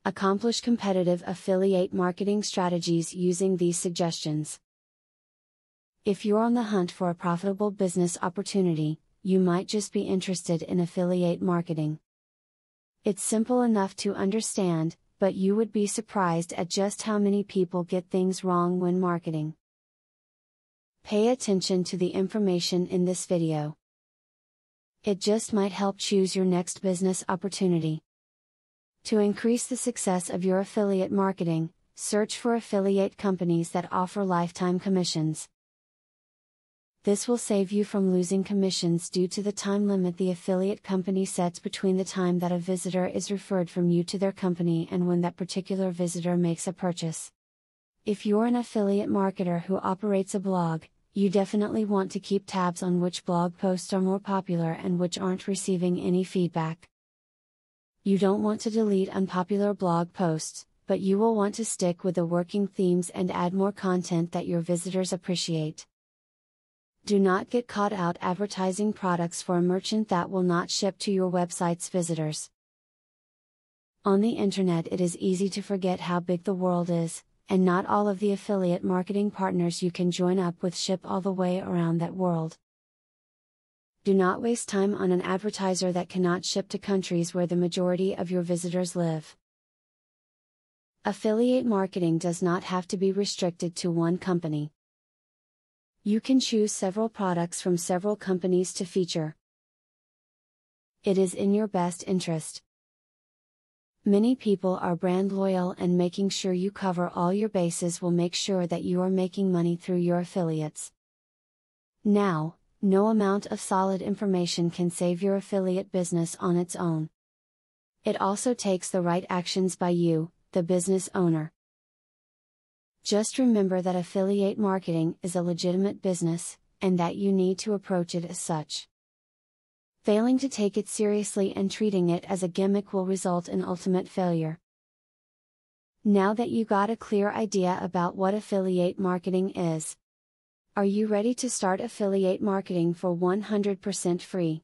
Accomplish competitive affiliate marketing strategies using these suggestions. If you're on the hunt for a profitable business opportunity, you might just be interested in affiliate marketing. It's simple enough to understand, but you would be surprised at just how many people get things wrong when marketing. Pay attention to the information in this video. It just might help choose your next business opportunity. To increase the success of your affiliate marketing, search for affiliate companies that offer lifetime commissions. This will save you from losing commissions due to the time limit the affiliate company sets between the time that a visitor is referred from you to their company and when that particular visitor makes a purchase. If you're an affiliate marketer who operates a blog, you definitely want to keep tabs on which blog posts are more popular and which aren't receiving any feedback. You don't want to delete unpopular blog posts, but you will want to stick with the working themes and add more content that your visitors appreciate. Do not get caught out advertising products for a merchant that will not ship to your website's visitors. On the internet, it is easy to forget how big the world is, and not all of the affiliate marketing partners you can join up with ship all the way around that world. Do not waste time on an advertiser that cannot ship to countries where the majority of your visitors live. Affiliate marketing does not have to be restricted to one company. You can choose several products from several companies to feature. It is in your best interest. Many people are brand loyal, and making sure you cover all your bases will make sure that you are making money through your affiliates. Now, no amount of solid information can save your affiliate business on its own. It also takes the right actions by you, the business owner. Just remember that affiliate marketing is a legitimate business, and that you need to approach it as such. Failing to take it seriously and treating it as a gimmick will result in ultimate failure. Now that you got a clear idea about what affiliate marketing is, are you ready to start affiliate marketing for 100% free?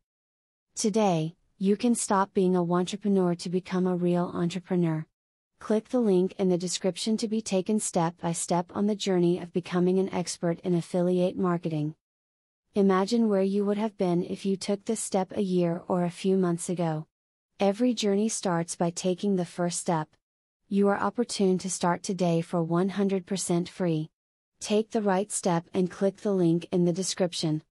Today, you can stop being a wantrepreneur to become a real entrepreneur. Click the link in the description to be taken step by step on the journey of becoming an expert in affiliate marketing. Imagine where you would have been if you took this step a year or a few months ago. Every journey starts by taking the first step. You are opportune to start today for 100% free. Take the right step and click the link in the description.